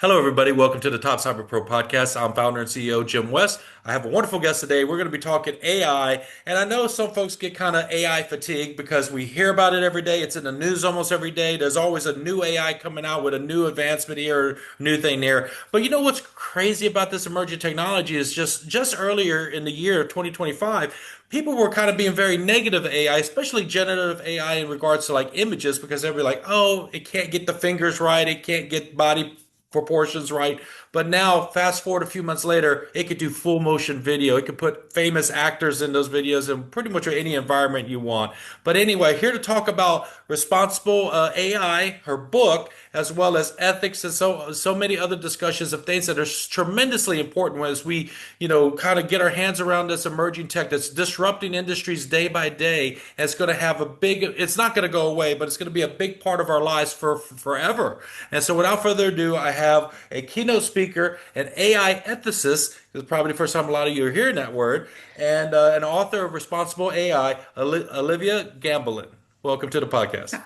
Hello, everybody. Welcome to the TopCyberPro podcast. I'm founder and CEO Jim West. I have a wonderful guest today. We're going to be talking AI. And I know some folks get kind of AI fatigue because we hear about it every day. It's in the news almost every day. There's always a new AI coming out with a new advancement here, or new thing there. But you know what's crazy about this emerging technology is just earlier in the year 2025, people were kind of being very negative of AI, especially generative AI in regards to like images, because they were like, oh, it can't get the fingers right, it can't get body proportions right. But now, fast forward a few months later, it could do full motion video. It could put famous actors in those videos in pretty much any environment you want. But anyway, here to talk about responsible AI, her book, as well as ethics and so many other discussions of things that are tremendously important as we, kind of get our hands around this emerging tech that's disrupting industries day by day. And it's going to have a big, it's not going to go away, but it's going to be a big part of our lives for forever. And so without further ado, I have a keynote speaker, an AI ethicist, this is probably the first time a lot of you are hearing that word, and an author of Responsible AI, Olivia Gambelin. Welcome to the podcast.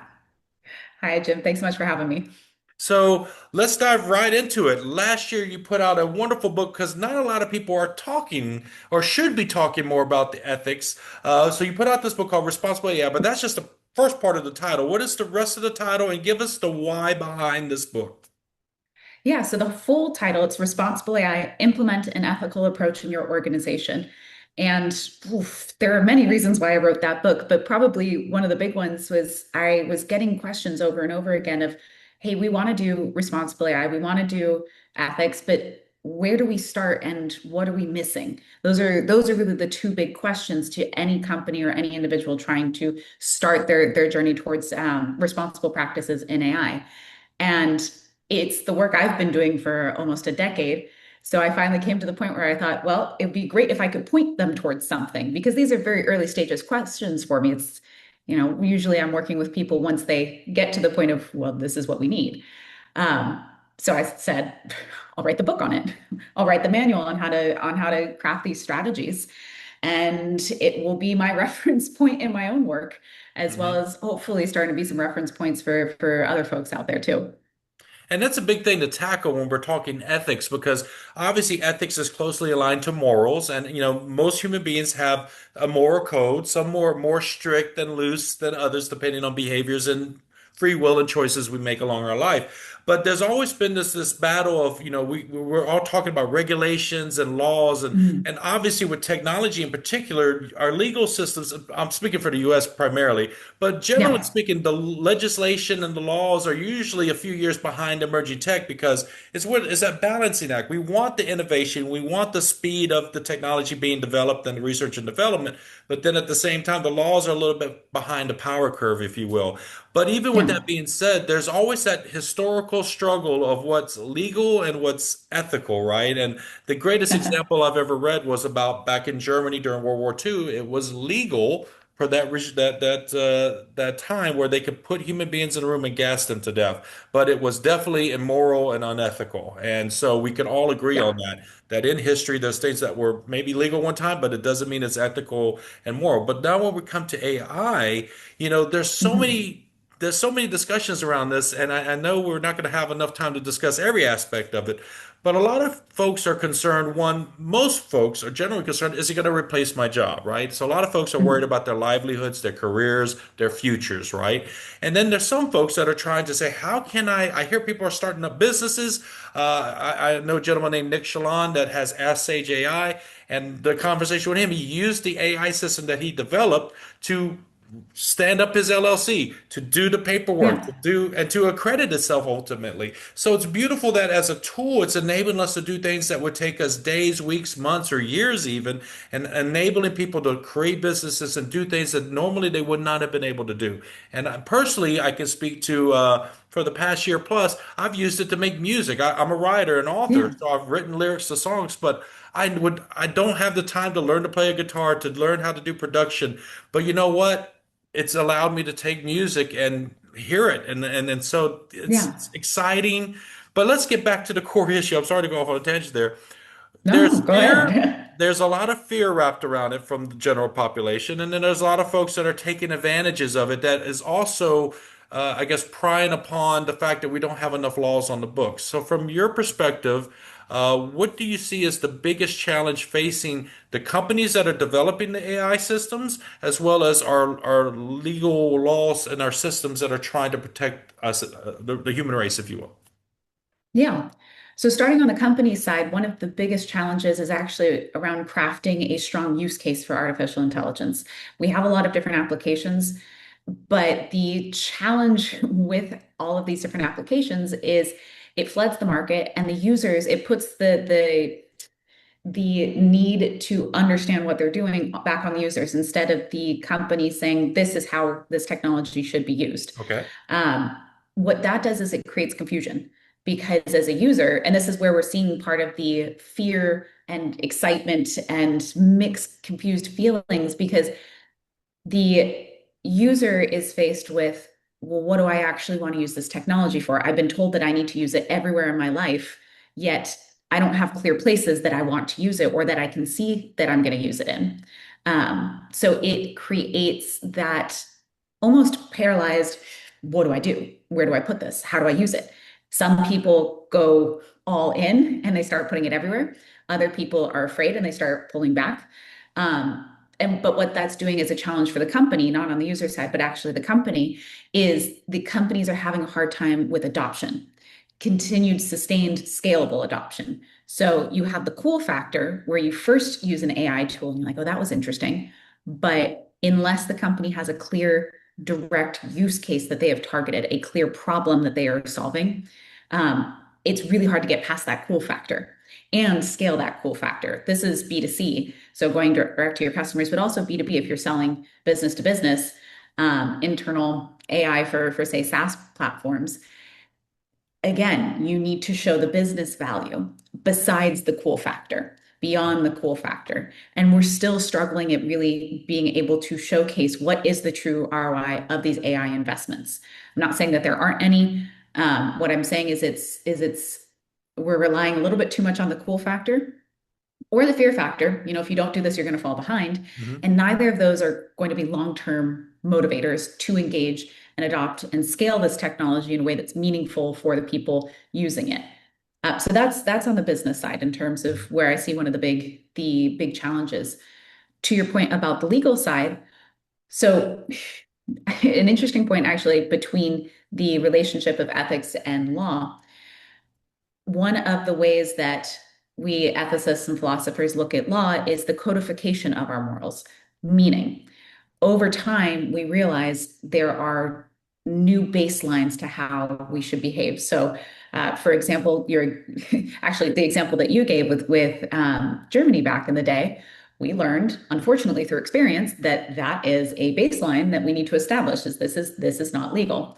Hi, Jim. Thanks so much for having me. So let's dive right into it. Last year, you put out a wonderful book because not a lot of people are talking or should be talking more about the ethics. So you put out this book called Responsible AI, but that's just the first part of the title. What is the rest of the title? And give us the why behind this book. Yeah, so the full title, it's Responsible AI, Implement an Ethical Approach in Your Organization. And there are many reasons why I wrote that book, but probably one of the big ones was I was getting questions over and over again of, hey, we want to do responsible AI, we want to do ethics, but where do we start and what are we missing? Those are really the two big questions to any company or any individual trying to start their journey towards responsible practices in AI. And it's the work I've been doing for almost a decade. So I finally came to the point where I thought, well, it'd be great if I could point them towards something because these are very early stages questions for me. Usually I'm working with people once they get to the point of, well, this is what we need. Um, so I said, I'll write the book on it. I'll write the manual on how to craft these strategies. And it will be my reference point in my own work, as well Mhm. as hopefully starting to be some reference points for other folks out there too. And that's a big thing to tackle when we're talking ethics, because obviously ethics is closely aligned to morals. And, most human beings have a moral code, some more strict and loose than others, depending on behaviors and free will and choices we make along our life. But there's always been this battle of, we're all talking about regulations and laws and Mhm. obviously with technology in particular, our legal systems, I'm speaking for the US primarily, but generally Yeah. speaking, the legislation and the laws are usually a few years behind emerging tech because it's that balancing act. We want the innovation, we want the speed of the technology being developed and the research and development, but then at the same time, the laws are a little bit behind the power curve, if you will. But even with that Yeah. being said, there's always that historical struggle of what's legal and what's ethical, right? And the greatest example I've ever read was about back in Germany during World War II. It was legal for that time where they could put human beings in a room and gas them to death, but it was definitely immoral and unethical. And so we can all agree on Yeah. that. That in history, there's things that were maybe legal one time, but it doesn't mean it's ethical and moral. But now when we come to AI, there's so Mhm. many discussions around this, and I know we're not going to have enough time to discuss every aspect of it. But a lot of folks are concerned. Most folks are generally concerned, is it going to replace my job, right? So a lot of folks are worried Mhm. about their livelihoods, their careers, their futures, right? And then there's some folks that are trying to say, how can I hear people are starting up businesses. I know a gentleman named Nick Shalon that has Ask Sage AI, and the conversation with him, he used the AI system that he developed to stand up his LLC, to do the paperwork, to Yeah. do and to accredit itself ultimately. So it's beautiful that as a tool, it's enabling us to do things that would take us days, weeks, months, or years even, and enabling people to create businesses and do things that normally they would not have been able to do. And personally, I can speak to for the past year plus, I've used it to make music. I'm a writer and author, Yeah. so I've written lyrics to songs, but I don't have the time to learn to play a guitar, to learn how to do production. But you know what? It's allowed me to take music and hear it, and so it's Yeah. exciting. But let's get back to the core issue. I'm sorry to go off on a tangent there. No, There's go fear. ahead. There's a lot of fear wrapped around it from the general population, and then there's a lot of folks that are taking advantages of it. That is also I guess, prying upon the fact that we don't have enough laws on the books. So, from your perspective, what do you see as the biggest challenge facing the companies that are developing the AI systems, as well as our legal laws and our systems that are trying to protect us, the human race, if you will? Yeah. So starting on the company side, one of the biggest challenges is actually around crafting a strong use case for artificial intelligence. We have a lot of different applications, but the challenge with all of these different applications is it floods the market and the users, it puts the need to understand what they're doing back on the users instead of the company saying this is how this technology should be used. Okay. Um, what that does is it creates confusion because as a user, and this is where we're seeing part of the fear and excitement and mixed, confused feelings because the user is faced with, well, what do I actually want to use this technology for? I've been told that I need to use it everywhere in my life, yet I don't have clear places that I want to use it or that I can see that I'm going to use it in. So it creates that almost paralyzed, what do I do? Where do I put this? How do I use it? Some people go all in and they start putting it everywhere. Other people are afraid and they start pulling back. Um, but what that's doing is a challenge for the company, not on the user side, but actually the company is the companies are having a hard time with adoption, continued, sustained, scalable adoption. So you have the cool factor where you first use an AI tool and you're like, oh, that was interesting. But unless the company has a clear, direct use case that they have targeted, a clear problem that they are solving, it's really hard to get past that cool factor and scale that cool factor. This is B2C, so going direct to your customers, but also B2B if you're selling business to business, internal AI for say SaaS platforms. Again, you need to show the business value besides the cool factor, beyond the cool factor. And we're still struggling at really being able to showcase what is the true ROI of these AI investments. I'm not saying that there aren't any. What I'm saying is it's we're relying a little bit too much on the cool factor or the fear factor. You know, if you don't do this, you're going to fall behind. Mhm. And neither of those are going to be long-term motivators to engage and adopt and scale this technology in a way that's meaningful for the people using it. So that's on the business side in terms of where I see one of the big challenges. To your point about the legal side, so an interesting point actually between the relationship of ethics and law. One of the ways that we ethicists and philosophers look at law is the codification of our morals, meaning over time, we realize there are new baselines to how we should behave. So, for example, you're actually the example that you gave with Germany back in the day. We learned, unfortunately, through experience, that that is a baseline that we need to establish. Is this is not legal.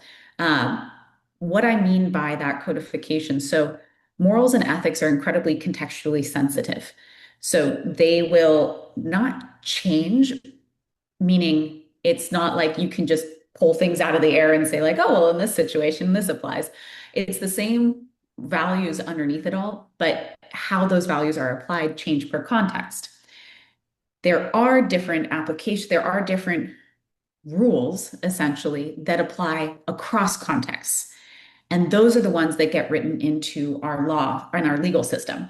What I mean by that codification, so morals and ethics are incredibly contextually sensitive. So they will not change, meaning it's not like you can just pull things out of the air and say like, oh, well, in this situation, this applies. It's the same values underneath it all, but how those values are applied change per context. There are different applications, there are different rules essentially that apply across contexts. And those are the ones that get written into our law and our legal system.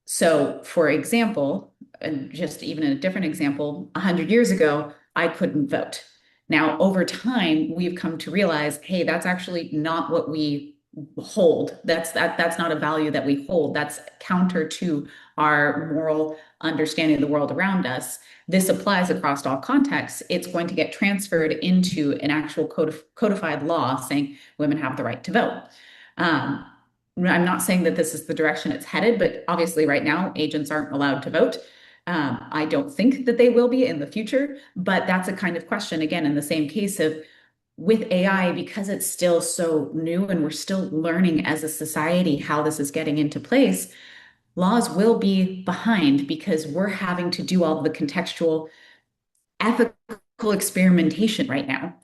So, for example, and just even a different example, 100 years ago, I couldn't vote. Now, over time, we've come to realize, hey, that's actually not what we hold. That's not a value that we hold. That's counter to our moral understanding of the world around us. This applies across all contexts. It's going to get transferred into an actual codified law saying women have the right to vote. Um, I'm not saying that this is the direction it's headed, but obviously, right now, agents aren't allowed to vote. I don't think that they will be in the future, but that's a kind of question, again, in the same case of with AI, because it's still so new and we're still learning as a society how this is getting into place, laws will be behind because we're having to do all the contextual ethical experimentation right now.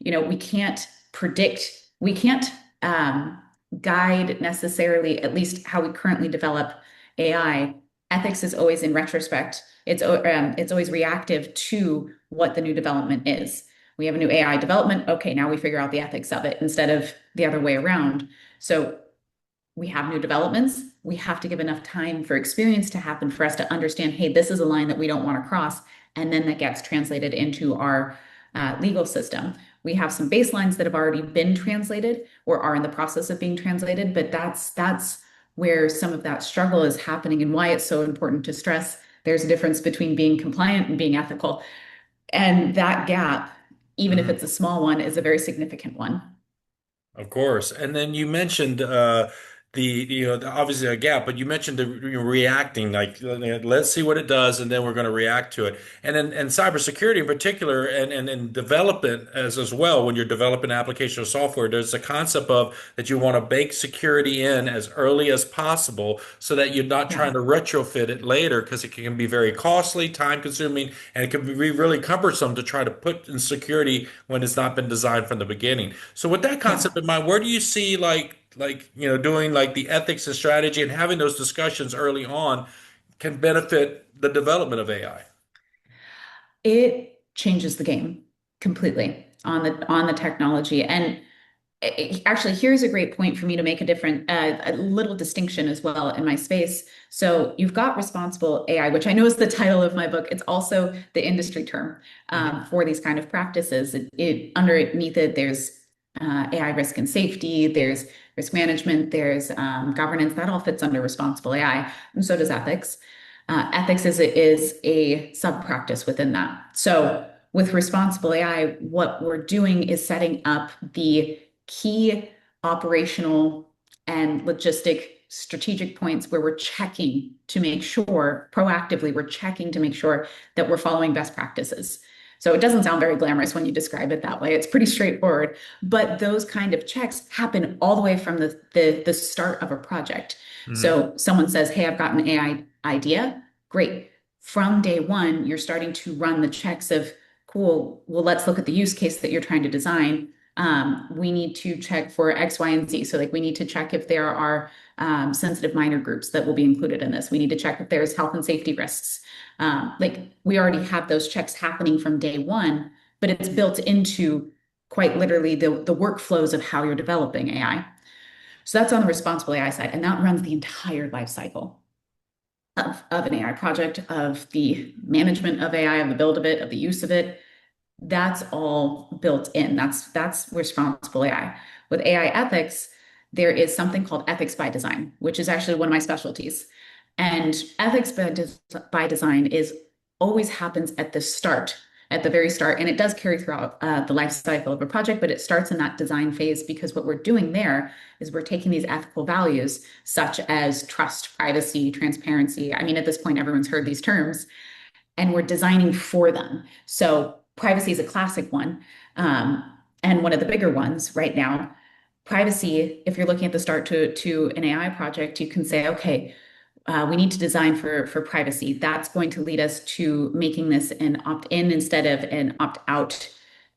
You know, we can't predict, we can't guide necessarily, at least how we currently develop AI. Ethics is always in retrospect. It's always reactive to what the new development is. We have a new AI development. Okay, now we figure out the ethics of it instead of the other way around. So we have new developments. We have to give enough time for experience to happen for us to understand, hey, this is a line that we don't want to cross. And then that gets translated into our legal system. We have some baselines that have already been translated or are in the process of being translated, but that's where some of that struggle is happening and why it's so important to stress there's a difference between being compliant and being ethical. And that gap, even if Mhm. it's a small one, is a very significant one. Of course. And then you mentioned obviously a gap, but you mentioned the reacting, like let's see what it does, and then we're going to react to it. And then and cybersecurity in particular, and development as well. When you're developing application or software, there's a concept of that you want to bake security in as early as possible, so that you're not trying Yeah. to retrofit it later, because it can be very costly, time consuming, and it can be really cumbersome to try to put in security when it's not been designed from the beginning. So with that Yeah. concept in mind, where do you see doing like the ethics and strategy and having those discussions early on can benefit the development of AI? It changes the game completely on the technology. And actually, here's a great point for me to make a little distinction as well in my space. So you've got responsible AI, which I know is the title of my book. It's also the industry term Hmm. for these kind of practices. Underneath it, there's AI risk and safety, there's risk management, there's governance. That all fits under responsible AI, and so does ethics. Ethics is a sub practice within that. So with responsible AI, what we're doing is setting up the key operational and logistic strategic points where we're checking to make sure proactively we're checking to make sure that we're following best practices. So it doesn't sound very glamorous when you describe it that way. It's pretty straightforward, but those kind of checks happen all the way from the start of a project. Hmm. So someone says, "Hey, I've got an AI idea." Great. From day one, you're starting to run the checks of, cool, well, let's look at the use case that you're trying to design. We need to check for X, Y, and Z. So, like, we need to check if there are sensitive minor groups that will be included in this. We need to check if there's health and safety risks. Like, we already have those checks happening from day one, but it's built into quite literally the workflows of how you're developing AI. So that's on the responsible AI side, and that runs the entire life cycle of an AI project, of the management of AI, of the build of it, of the use of it. That's all built in. That's responsible AI. With AI ethics, there is something called ethics by design, which is actually one of my specialties. And ethics by design is always happens at the start, at the very start, and it does carry throughout the life cycle of a project, but it starts in that design phase because what we're doing there is we're taking these ethical values such as trust, privacy, transparency. I mean, at this point, everyone's heard these terms, and we're designing for them. So privacy is a classic one. Um, and one of the bigger ones right now, privacy, if you're looking at the start to an AI project, you can say, okay, we need to design for privacy. That's going to lead us to making this an opt-in instead of an opt-out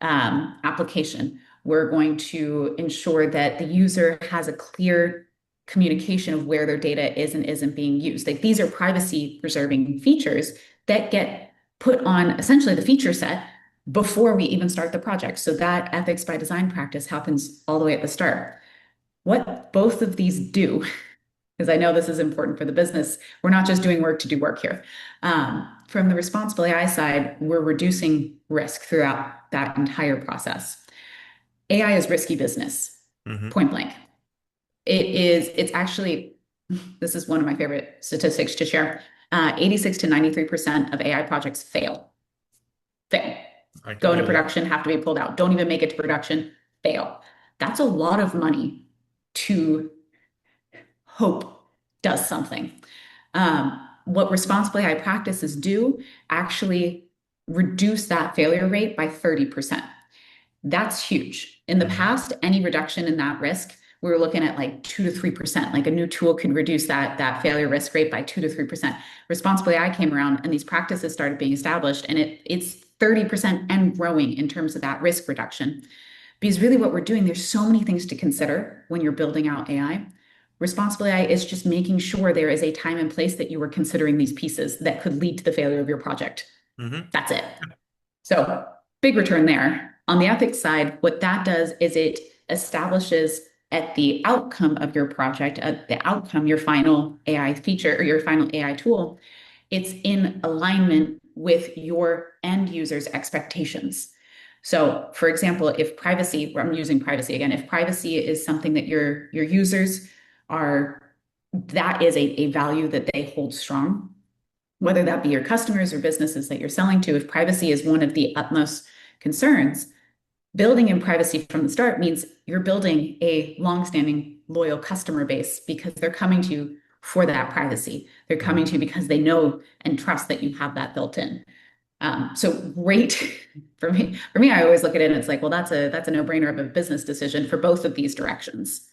application. We're going to ensure that the user has a clear communication of where their data is and isn't being used. Like, these are privacy preserving features that get put on essentially the feature set before we even start the project. So that ethics by design practice happens all the way at the start. What both of these do, because I know this is important for the business, we're not just doing work to do work here. From the responsible AI side, we're reducing risk throughout that entire process. AI is risky business, Hmm. point blank. It's actually, this is one of my favorite statistics to share. 86 to 93% of AI projects fail. Fail. I can Go into believe it. production, have to be pulled out. Don't even make it to production, fail. That's a lot of money to hope does something. What responsible AI practices do actually reduce that failure rate by 30%. That's huge. In the Hmm. past, any reduction in that risk, we were looking at like 2 to 3%. Like, a new tool can reduce that failure risk rate by 2 to 3%. Responsible AI came around and these practices started being established, and it's 30% and growing in terms of that risk reduction. Because really what we're doing, there's so many things to consider when you're building out AI. Responsible AI is just making sure there is a time and place that you were considering these pieces that could lead to the failure of your project. Hmm. That's it. So big return there. On the ethics side, what that does is it establishes at the outcome of your project, at the outcome, your final AI feature or your final AI tool, it's in alignment with your end user's expectations. So, for example, if privacy, I'm using privacy again, if privacy is something that your users are, that is a value that they hold strong, whether that be your customers or businesses that you're selling to, if privacy is one of the utmost concerns, building in privacy from the start means you're building a longstanding loyal customer base because they're coming to you for that privacy. They're coming to you because they know and trust that you have that built in. So great for me. For me, I always look at it and it's like, well, that's a no-brainer of a business decision for both of these directions.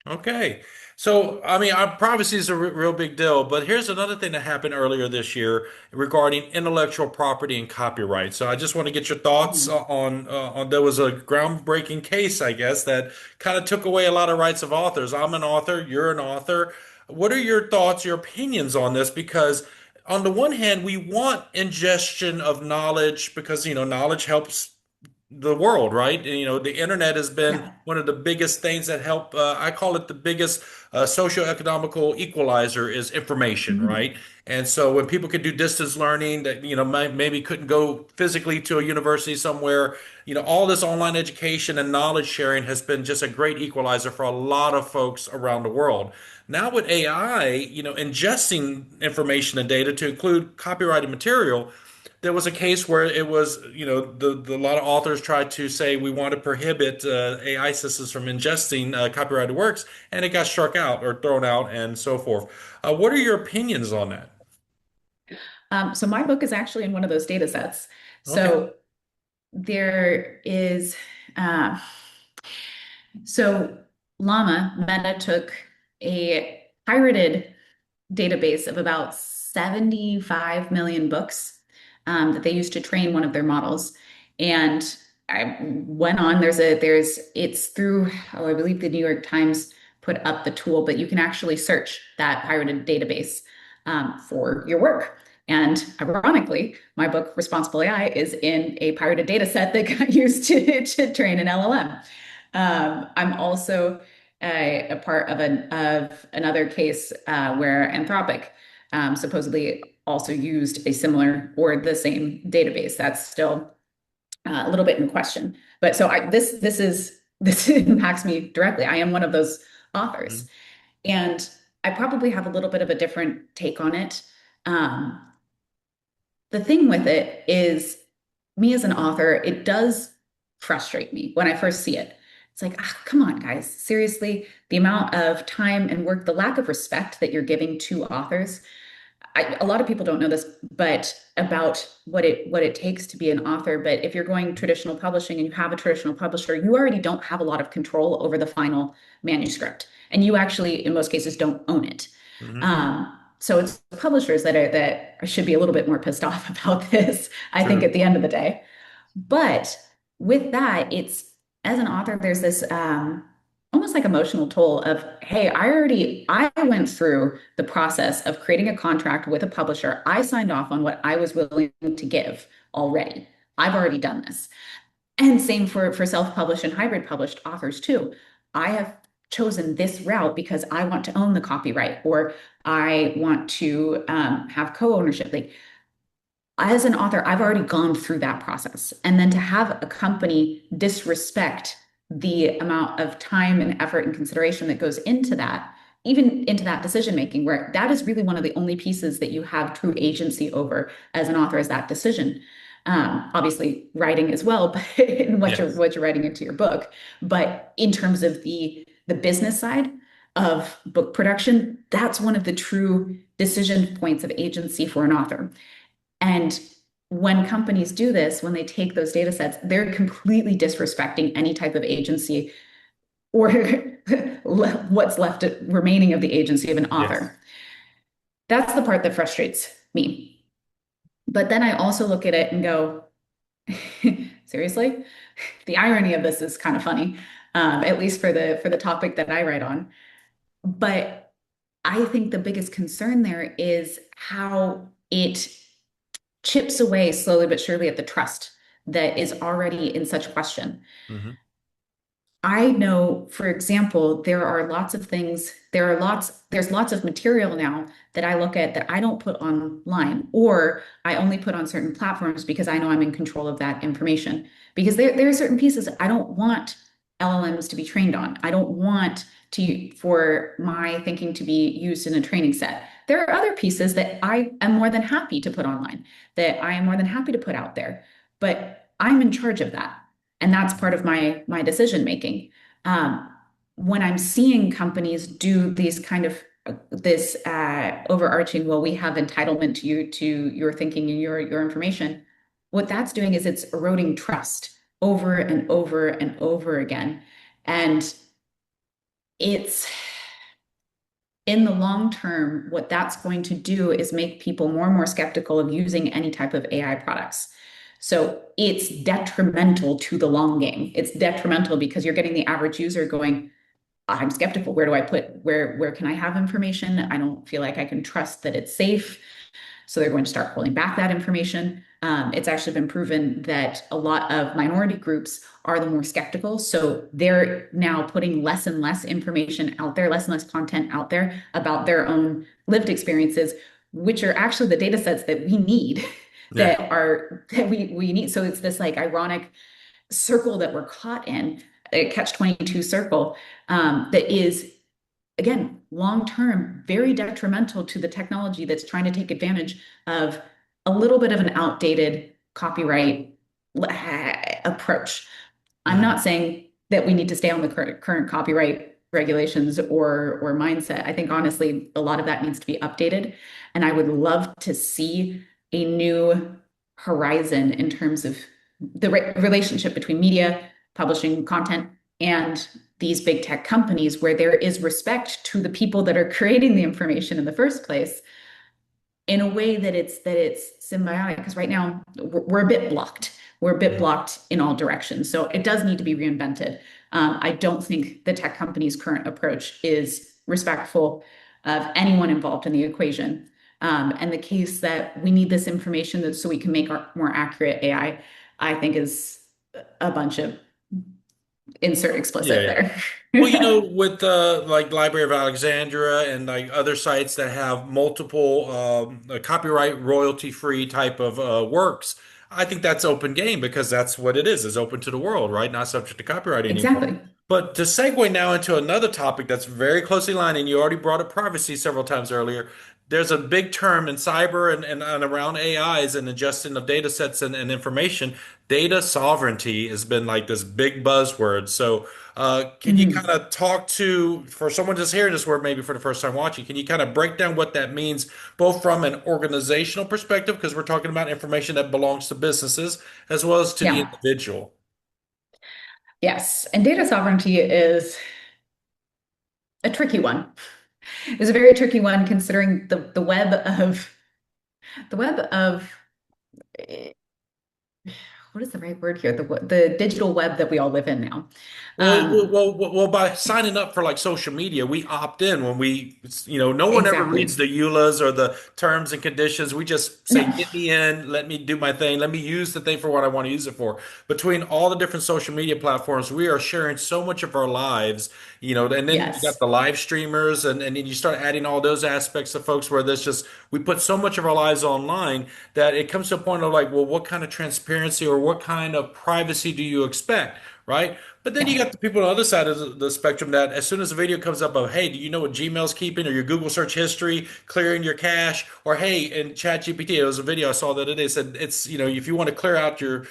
Okay. So, I mean, our privacy is a real big deal, but here's another thing that happened earlier this year regarding intellectual property and copyright. So, I just want to get your thoughts Mhm. on there was a groundbreaking case, I guess, that kind of took away a lot of rights of authors. I'm an author, you're an author. What are your thoughts, your opinions on this? Because on the one hand, we want ingestion of knowledge because, knowledge helps the world, right? And, the internet has been Yeah. one of the biggest things that help. I call it the biggest socio-economical equalizer is information, Mhm. right? And so when people could do distance learning that, maybe couldn't go physically to a university somewhere, all this online education and knowledge sharing has been just a great equalizer for a lot of folks around the world. Now with AI, ingesting information and data to include copyrighted material, there was a case where it was, a lot of authors tried to say we want to prohibit AI systems from ingesting copyrighted works, and it got struck out or thrown out and so forth. What are your opinions on that? So my book is actually in one of those data sets. Okay. So there is, uh, so Llama, Meta took a pirated database of about 75 million books that they used to train one of their models. And I went on, it's through, oh, I believe the New York Times put up the tool, but you can actually search that pirated database for your work. And ironically, my book, Responsible AI, is in a pirated data set that got used to train an LLM. I'm also a part of another case where Anthropic supposedly also used a similar or the same database. That's still a little bit in question. But so this impacts me directly. I am one of those authors, Mhm. and I probably have a little bit of a different take on it. Um, the thing with it is, me as an author, it does frustrate me when I first see it. It's like, ah, come on, guys. Seriously, the amount of time and work, the lack of respect that you're giving to authors. A lot of people don't know this, but about what it takes to be an author. But if you're going traditional publishing and you have a traditional publisher, you already don't have a lot of control over the final manuscript, and you actually, in most cases, don't own it. Hmm. So it's publishers that should be a little bit more pissed off about this, I think, True. at the end of the day. But with that, it's as an author, there's this almost like emotional toll of, hey, I went through the process of creating a contract with a publisher. I signed off on what I was willing to give already. I've already done this. And same for self-published and hybrid published authors too. I have chosen this route because I want to own the copyright or I want to have co-ownership. Like as an author, I've already gone through that process. And then to have a company disrespect the amount of time and effort and consideration that goes into that, even into that decision making, where that is really one of the only pieces that you have true agency over as an author, is that decision. Obviously, writing as well, but in Yes. what you're writing into your book. But in terms of the business side of book production, that's one of the true decision points of agency for an author. And when companies do this, when they take those data sets, they're completely disrespecting any type of agency or what's left remaining of the agency of an Yes. author. That's the part that frustrates me. But then I also look at it and go, seriously? The irony of this is kind of funny, at least for the topic that I write on. But I think the biggest concern there is how it chips away slowly but surely at the trust that is already in such question. Hmm. I know, for example, there are lots of things, there's lots of material now that I look at that I don't put online, or I only put on certain platforms because I know I'm in control of that information. Because there are certain pieces that I don't want LLMs to be trained on. I don't want for my thinking to be used in a training set. There are other pieces that I am more than happy to put online, that I am more than happy to put out there, but I'm in charge of that, and that's part of my decision making. um, when I'm seeing companies do these kind of this overarching, well, we have entitlement to your thinking and your information, what that's doing is it's eroding trust over and over and over again. And it's in the long term, what that's going to do is make people more and more skeptical of using any type of AI products. So it's detrimental to the long game. It's detrimental because you're getting the average user going, I'm skeptical. Where do I put, where can I have information? I don't feel like I can trust that it's safe. So they're going to start pulling back that information. It's actually been proven that a lot of minority groups are the more skeptical. So they're now putting less and less information out there, less and less content out there about their own lived experiences, which are actually the data sets that we need, Yeah. that we need. So it's this like ironic circle that we're caught in, a catch 22 circle, that is, again, long term, very detrimental to the technology that's trying to take advantage of a little bit of an outdated copyright approach. I'm Hmm. not saying that we need to stay on the current copyright regulations or mindset. I think honestly, a lot of that needs to be updated. And I would love to see a new horizon in terms of the relationship between media, publishing content, and these big tech companies where there is respect to the people that are creating the information in the first place, in a way that it's symbiotic. Because right now we're a bit blocked. We're a bit blocked in all directions. So it does need to be reinvented. I don't think the tech company's current approach is respectful of anyone involved in the equation. And the case that we need this information so we can make our more accurate I think is a bunch of insert Yeah, explicit yeah. there. Well, with like Library of Alexandria and like other sites that have multiple copyright royalty-free type of works, I think that's open game because that's what it is open to the world, right? Not subject to copyright anymore. Exactly. But to segue now into another topic that's very closely aligned, and you already brought up privacy several times earlier. There's a big term in cyber and around AIs and ingestion of data sets and information. Data sovereignty has been like this big buzzword. So, can you kind Mhm. of talk to, for someone just hearing this word maybe for the first time watching, can you kind of break down what that means, both from an organizational perspective, because we're talking about information that belongs to businesses, as well as to the Yeah. individual? Yes. And data sovereignty is a tricky one. It's a very tricky one considering the web of what is the right word here? The digital web that we all live in now. Um, By signing up for like social media, we opt in when no one ever reads exactly. the EULAs or the terms and conditions. We just say, No. get me in, let me do my thing, let me use the thing for what I want to use it for. Between all the different social media platforms, we are sharing so much of our lives, and then you got Yes. the live streamers, and then you start adding all those aspects of folks where there's just, we put so much of our lives online that it comes to a point of like, well, what kind of transparency or what kind of privacy do you expect? Right? But then you Yeah. got the people on the other side of the spectrum that as soon as a video comes up of, hey, do you know what Gmail's keeping or your Google search history, clearing your cache, or hey, in ChatGPT, it was a video I saw the other day said it's, if you want to clear out your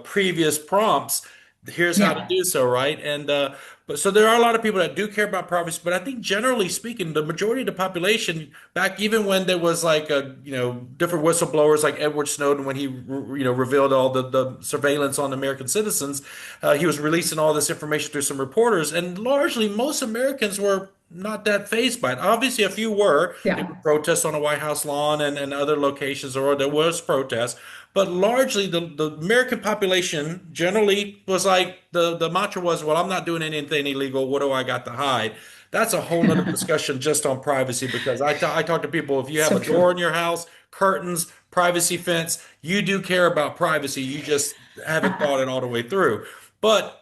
previous prompts, here's how to Yeah. do so, right? And but so there are a lot of people that do care about privacy, but I think generally speaking, the majority of the population, back even when there was like different whistleblowers like Edward Snowden when he revealed all the surveillance on American citizens, he was releasing all this information through some reporters, and largely most Americans were not that fazed by it. Obviously, a few were. There were Yeah. protests on the White House lawn and other locations, or there was protests. But largely, the American population generally was like the mantra was, "Well, I'm not doing anything illegal. What do I got to hide?" That's a whole nother discussion just on privacy because I talk to people. If you have So a door true. in your house, curtains, privacy fence, you do care about privacy. You just haven't thought it all the way through. But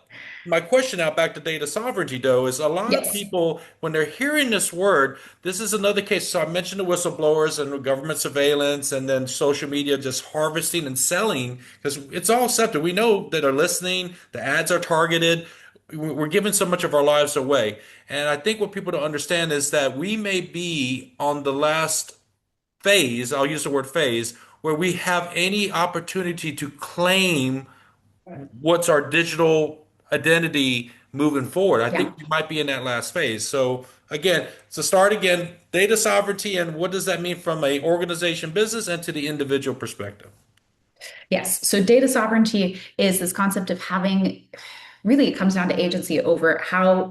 my question now back to data sovereignty, though, is a lot of Yes. people, when they're hearing this word, this is another case. So I mentioned the whistleblowers and the government surveillance and then social media just harvesting and selling because it's all accepted. We know that are listening, the ads are targeted. We're giving so much of our lives away. And I think what people don't understand is that we may be on the last phase, I'll use the word phase, where we have any opportunity to claim what's our digital identity moving forward. I think Yeah. we might be in that last phase. So again, to start again, data sovereignty and what does that mean from a organization business and to the individual perspective? Yes. So data sovereignty is this concept of having, really, it comes down to agency over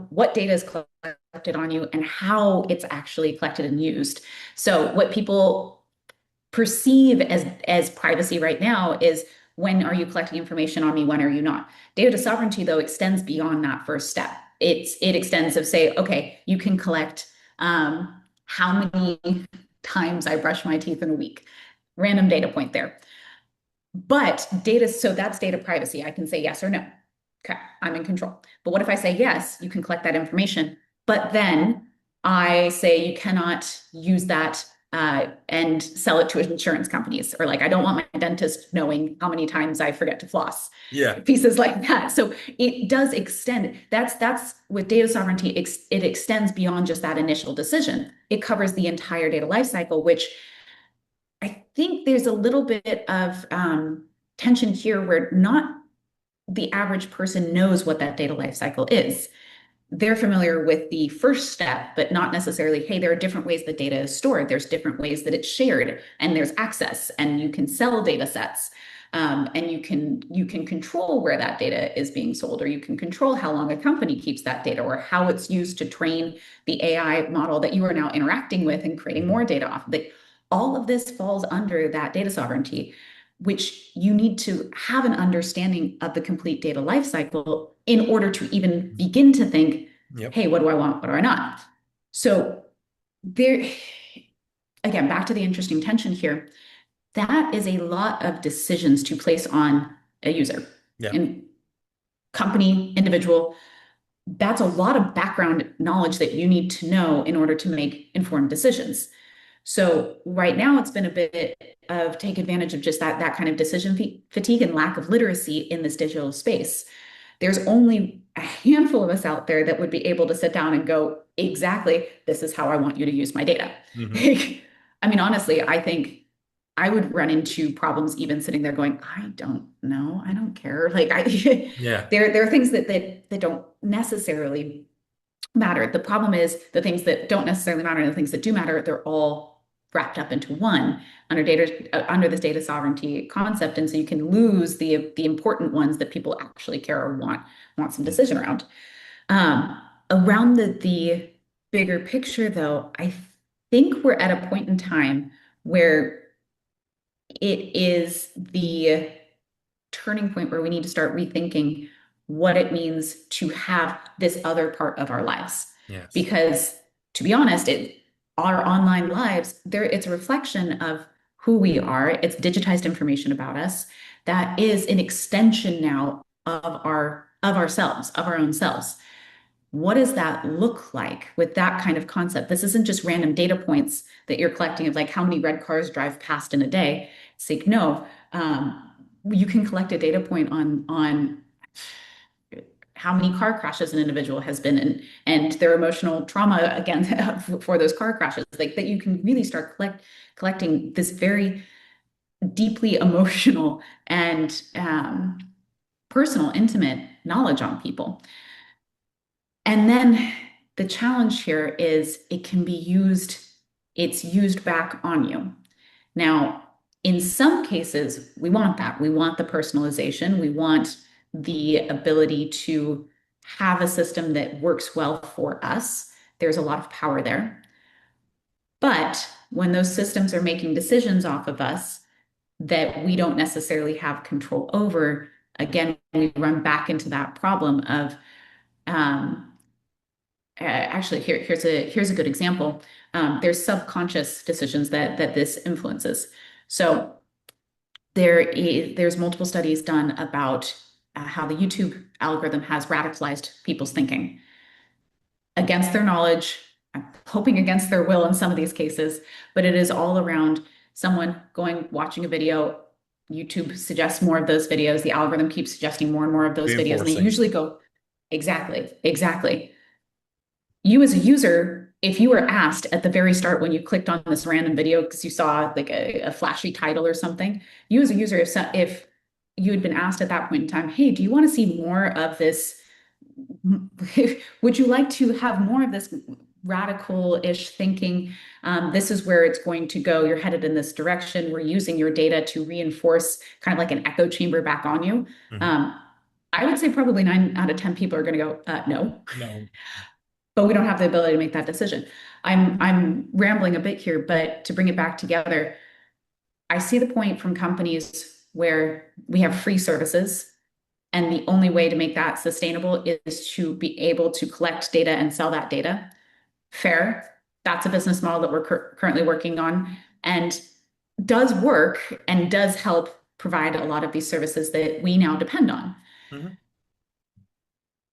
what data is collected on you and how it's actually collected and used. So what people perceive as privacy right now is, when are you collecting information on me? When are you not? Data sovereignty, though, extends beyond that first step. It extends of, say, okay, you can collect how many times I brush my teeth in a week. Random data point there. But data, so that's data privacy. I can say yes or no. Okay, I'm in control. But what if I say yes, you can collect that information, but then I say you cannot use that and sell it to insurance companies, or like I don't want my dentist knowing how many times I forget to floss, Yeah. pieces like that. So it does extend. That's with data sovereignty. It extends beyond just that initial decision. It covers the entire data lifecycle, which I think there's a little bit of tension here where not the average person knows what that data lifecycle is. They're familiar with the first step, but not necessarily, hey, there are different ways that data is stored. There's different ways that it's shared, and there's access, and you can sell data sets. And you can control where that data is being sold, or you can control how long a company keeps that data, or how it's used to train the AI model that you are now interacting with and creating more Mhm. data off of. All of this falls under that data sovereignty, which you need to have an understanding of the complete data lifecycle in order to even begin to think, Yep. hey, what do I want? What do I not? So there, again, back to the interesting tension here, that is a lot of decisions to place on a user Yeah. and company, individual. That's a lot of background knowledge that you need to know in order to make informed decisions. So right now it's been a bit of take advantage of just that kind of decision fatigue and lack of literacy in this digital space. There's only a handful of us out there that would be able to sit down and go, exactly, this is how I want you to use my data. Hmm. I mean, honestly, I think I would run into problems even sitting there going, I don't know, I don't care. Like Yeah. there are things that don't necessarily matter. The problem is the things that don't necessarily matter and the things that do matter, they're all wrapped up into one under this data sovereignty concept. And so you can lose the important ones that people actually care or want some decision around. Around the bigger picture, though, I think we're at a point in time where it is the turning point where we need to start rethinking what it means to have this other part of our lives. Yes. Because to be honest, our online lives, it's a reflection of who we are. It's digitized information about us that is an extension now of ourselves, of our own selves. What does that look like with that kind of concept? This isn't just random data points that you're collecting of like how many red cars drive past in a day. It's like, no, you can collect a data point on how many car crashes an individual has been in and their emotional trauma again for those car crashes. Like that you can really start collecting this very deeply emotional and personal, intimate knowledge on people. And then the challenge here is it's used back on you. Now, in some cases, we want that. We want the personalization. We want the ability to have a system that works well for us There's a lot of power there. But when those systems are making decisions off of us that we don't necessarily have control over, again, we run back into that problem of um, actually here's a good example. There's subconscious decisions that this influences. So there's multiple studies done about how the YouTube algorithm has radicalized people's thinking against their knowledge. I'm hoping against their will in some of these cases, but it is all around someone going watching a video. YouTube suggests more of those videos. The algorithm keeps suggesting more and more of those videos, and they Reinforcing. usually go exactly, exactly. You as a user, if you were asked at the very start when you clicked on this random video because you saw like a flashy title or something, you as a user, if you had been asked at that point in time, hey, do you want to see more of this? Would you like to have more of this radical-ish thinking? This is where it's going to go. You're headed in this direction. We're using your data to reinforce kind of like an echo chamber back on you. Mhm. Um, I would say probably 9 out of 10 people are going to go, no, No. but we don't have the ability to make that decision. I'm rambling a bit here, but to bring it back together, I see the point from companies where we have free services, and the only way to make that sustainable is to be able to collect data and sell that data. Fair. That's a business model that we're currently working on and does work and does help provide a lot of these services that we now depend on. Mhm.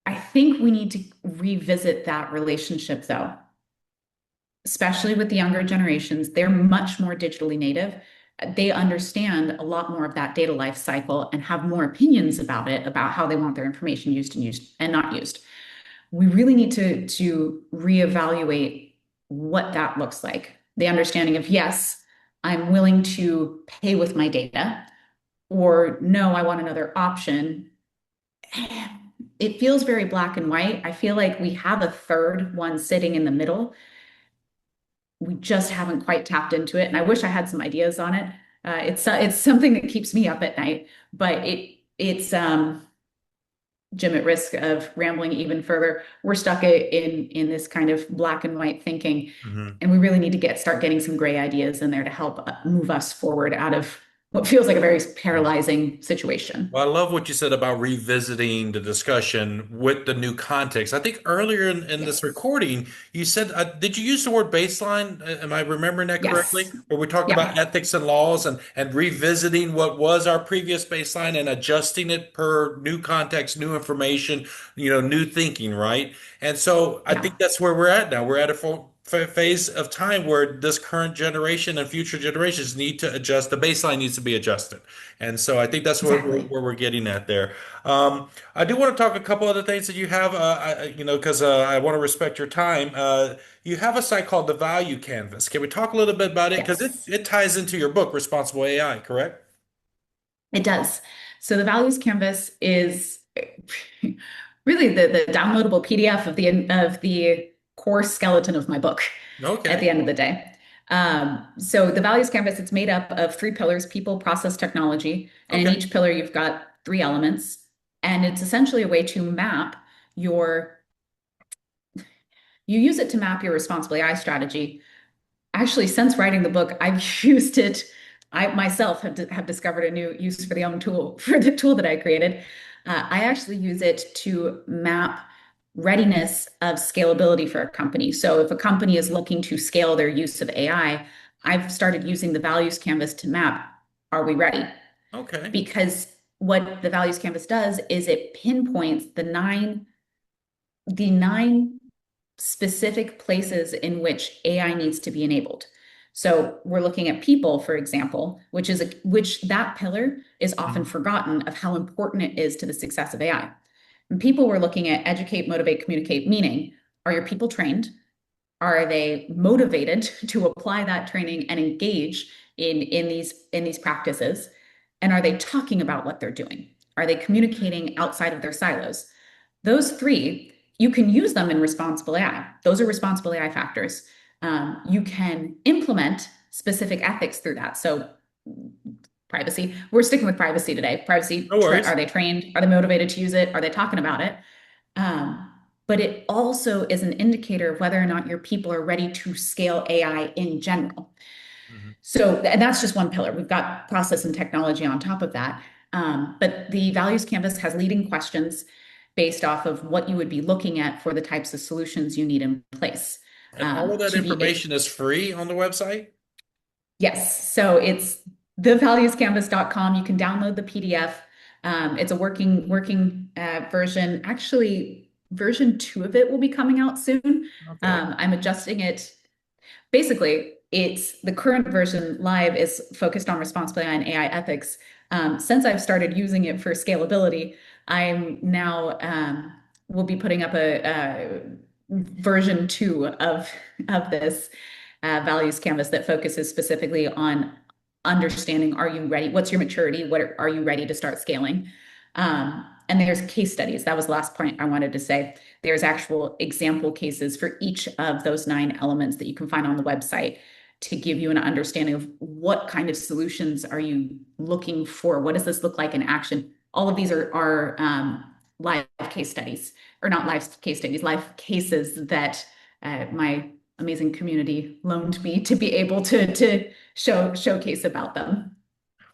I think we need to revisit that relationship though, especially with the younger generations. They're much more digitally native. They understand a lot more of that data life cycle and have more opinions about it, about how they want their information used and not used. We really need to reevaluate what that looks like. The understanding of yes, I'm willing to pay with my data, or no, I want another option. It feels very black and white. I feel like we have a third one sitting in the middle. We just haven't quite tapped into it, and I wish I had some ideas on it. It's something that keeps me up at night, but it's Jim, at risk of rambling even further, we're stuck in this kind of black and white thinking, Mhm. and we really need to start getting some gray ideas in there to help move us forward out of what feels like a very paralyzing situation. Well, I love what you said about revisiting the discussion with the new context. I think earlier in this Yes. recording, you said, did you use the word baseline? Am I remembering that correctly? Yes. Where we talked about Yeah. ethics and laws and revisiting what was our previous baseline and adjusting it per new context, new information, new thinking, right? And so I think Yeah. that's where we're at now. We're at a phase of time where this current generation and future generations need to adjust. The baseline needs to be adjusted. And so I think that's Exactly. where we're getting at there. I do want to talk a couple other things that you have, because I want to respect your time. You have a site called the Value Canvas. Can we talk a little bit about it? Because Yes. it ties into your book, Responsible AI, correct? It does. So the values canvas is really the downloadable PDF of the core skeleton of my book at Okay. the end of the day. So the values canvas, it's made up of three pillars: people, process, technology. And in Okay. each pillar, you've got three elements. And it's essentially a way to map your, you use it to map your responsible AI strategy. Actually, since writing the book, I've used it. I myself have discovered a new use for the tool that I created. I actually use it to map readiness of scalability for a company. So if a company is looking to scale their use of AI, I've started using the values canvas to map, are we ready? Okay. Because what the values canvas does is it pinpoints the nine specific places in which AI needs to be enabled. So we're looking at people, for example, which that pillar is often Mhm. forgotten of how important it is to the success of AI. And people were looking at educate, motivate, communicate, meaning are your people trained? Are they motivated to apply that training and engage in these practices? And are they talking about what they're doing? Are they communicating outside of their silos? Those three, you can use them in responsible AI. Those are responsible AI factors. You can implement specific ethics through that. So privacy, we're sticking with privacy today. No Privacy, worries. are they trained? Are they motivated to use it? Are they talking about it? Um, but it also is an indicator of whether or not your people are ready to scale AI in general. Mhm. So and that's just one pillar. We've got process and technology on top of that. But the values canvas has leading questions based off of what you would be looking at for the types of solutions you need in place And all of that to be. information is free on the website? Yes. So it's thevaluescanvas.com. You can download the PDF. It's a working version. Actually, version 2 of it will be coming out soon. Okay. I'm adjusting it. Basically, it's the current version live is focused on responsible AI and AI ethics. Since I've started using it for scalability, I'm now will be putting up a version 2 of this values canvas that focuses specifically on understanding, are you ready? What's your maturity? Are you ready to start scaling? And there's case studies. That was the last point I wanted to say. There's actual example cases for each of those 9 elements that you can find on the website to give you an understanding of what kind of solutions are you looking for? What does this look like in action? All of these are live case studies, or not live case studies, live cases that my amazing community loaned me to be able to showcase about them.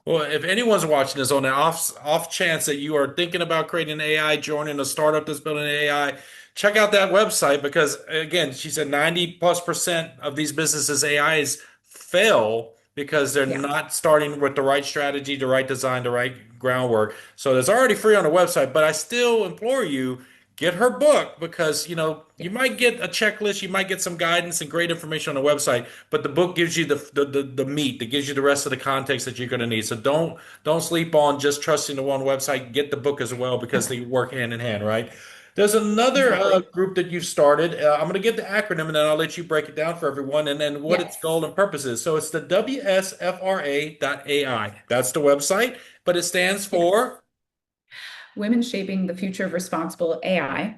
Well, if anyone's watching this on the off chance that you are thinking about creating an AI, joining a startup that's building an AI, check out that website because again, she said 90+% of these businesses AIs fail because they're Yeah. not starting with the right strategy, the right design, the right groundwork. So it's already free on the website, but I still implore you, get her book because you Yeah. might get a checklist, you might get some guidance and great information on the website, but the book gives you the meat, that gives you the rest of the context that you're going to need. So don't sleep on just trusting the one website. Get the book as well because they work hand in hand, right? There's another Exactly. group that you've started. I'm going to get the acronym and then I'll let you break it down for everyone and then what its Yes. goal and purpose is. So it's the WSFRA.ai. That's the website, but it stands Yes. for. Women Shaping the Future of Responsible AI.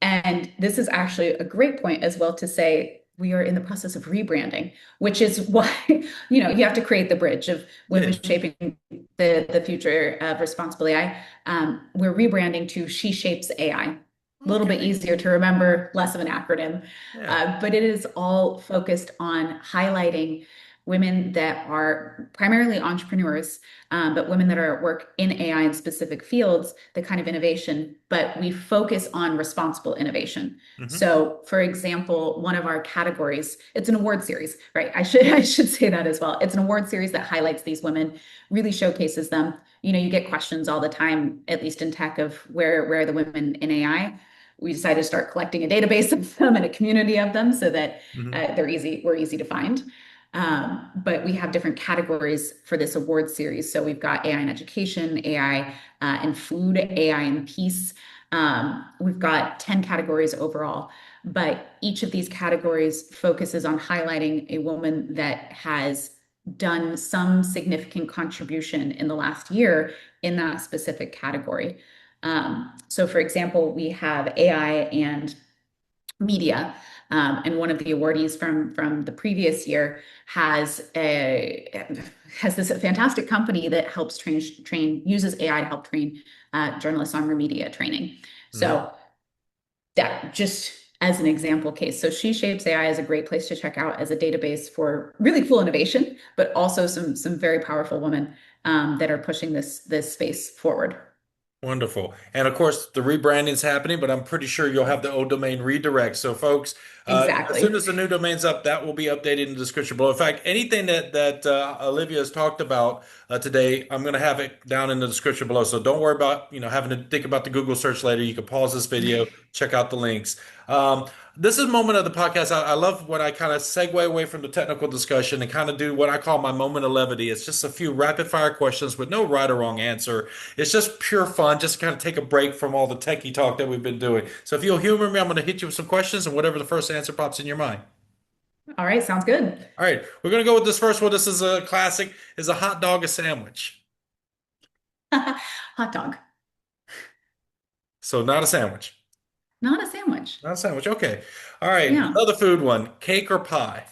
And this is actually a great point as well to say we are in the process of rebranding, which is why, you have to create the bridge of women Yeah. shaping the future of responsible AI. We're rebranding to She Shapes AI. A little bit Okay. easier to remember, less of an acronym, Yeah. but it is all focused on highlighting women that are primarily entrepreneurs, but women that are at work in AI in specific fields, the kind of innovation, but we focus on responsible innovation. Hmm. So, for example, one of our categories, it's an award series, right? I should say that as well. It's an award series that highlights these women, really showcases them. You get questions all the time, at least in tech, of where are the women in AI. We decided to start collecting a database of them and a community of them so that Hmm. we're easy to find. But we have different categories for this award series. So we've got AI in education, AI in food, AI in peace. We've got 10 categories overall, but each of these categories focuses on highlighting a woman that has done some significant contribution in the last year in that specific category. So, for example, we have AI and media. And one of the awardees from the previous year has this fantastic company that helps train uses AI to help train journalists on media training. Hmm. So that just as an example case. So She Shapes AI is a great place to check out as a database for really cool innovation, but also some very powerful women that are pushing this space forward. Wonderful. And of course, the rebranding is happening, but I'm pretty sure you'll have the old domain redirect. So, folks, as soon Exactly. as the new domain's up, that will be updated in the description below. In fact, anything that Olivia has talked about today, I'm going to have it down in the description below. So don't worry about having to think about the Google search later. You can pause this video, check out the links. This is a moment of the podcast. I love when I kind of segue away from the technical discussion and kind of do what I call my moment of levity. It's just a few rapid fire questions with no right or wrong answer. It's just pure fun, just to kind of take a break from all the techie talk that we've been doing. So if you'll humor me, I'm going to hit you with some questions and whatever the first answer pops in your mind. All right, sounds good. All right, we're going to go with this first one. This is a classic. Is a hot dog a sandwich? Hot dog, So not a sandwich. not a sandwich. Not a sandwich. Okay. All right, Yeah. another food one. Cake or pie?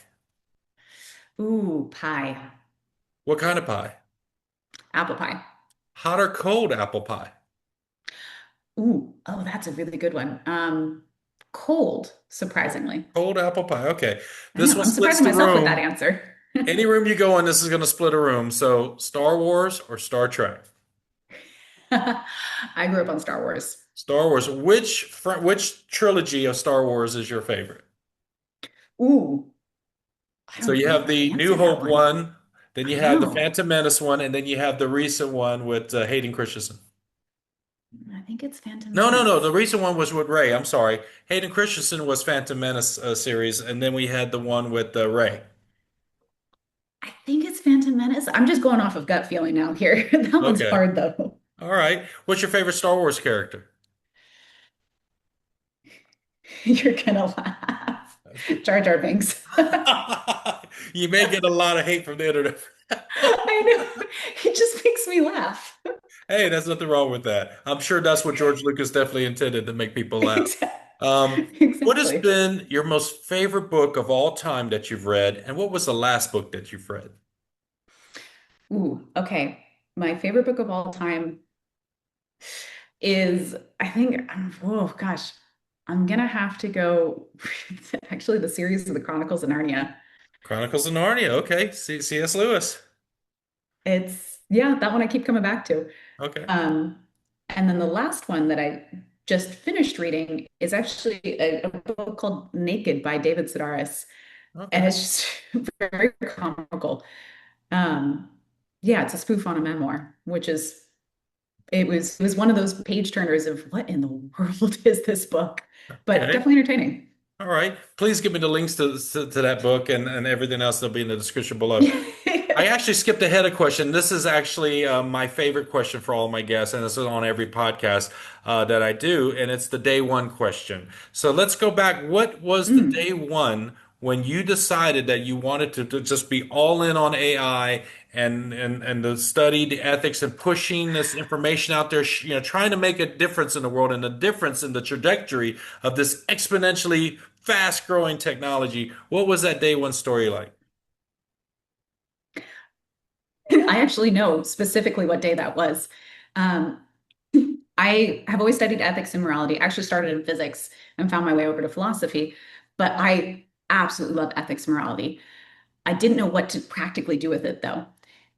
Ooh, pie, What kind of pie? apple pie. Hot or cold apple pie? Ooh, oh, that's a really good one. Cold, surprisingly. Cold apple pie. Okay. I This know, one I'm splits surprising the myself with that room. answer. Any room you go in, this is going to split a room. So, Star Wars or Star Trek? I grew up on Star Wars. Star Wars. Which trilogy of Star Wars is your favorite? Ooh, I So don't you know have if I can the New answer that Hope one. one, then you I have the know. Phantom Menace one, and then you have the recent one with Hayden Christensen. I think it's Phantom No, no, no. The Menace. recent one was with Ray. I'm sorry. Hayden Christensen was Phantom Menace series, and then we had the one with Ray. I think it's Phantom Menace. I'm just going off of gut feeling now here. That one's Okay. hard though. All right. What's your favorite Star Wars character? You're gonna laugh. Jar Jar Binks. You may get a lot of hate from the internet. I know. It just makes me laugh. Hey, there's nothing wrong with that. I'm sure that's what George Lucas definitely intended to make people laugh. What has Exactly. been your most favorite book of all time that you've read, and what was the last book that you've read? Ooh, okay. My favorite book of all time is, I think, oh gosh, I'm gonna have to go. Actually, the series of the Chronicles of Narnia. Chronicles of Narnia. Okay, C.S. Lewis. Yeah, that one I keep coming back to. Okay, Um, and then the last one that I just finished reading is actually a book called Naked by David Sedaris. And okay, it's just very comical. Um, yeah, it's a spoof on a memoir, which is it was one of those page turners of what in the world is this book? But okay. definitely entertaining. All right. Please give me the links to that book and everything else that'll be in the description below. I actually skipped ahead a question. This is actually my favorite question for all of my guests, and this is on every podcast that I do, and it's the day one question. So let's go back. What was the Mm. day one when you decided that you wanted to just be all in on AI and to study the ethics and pushing this information out there, trying to make a difference in the world and a difference in the trajectory of this exponentially fast growing technology? What was that day one story like? I actually know specifically what day that was. Um, I have always studied ethics and morality. I actually started in physics and found my way over to philosophy, but I absolutely love ethics and morality. I didn't know what to practically do with it though.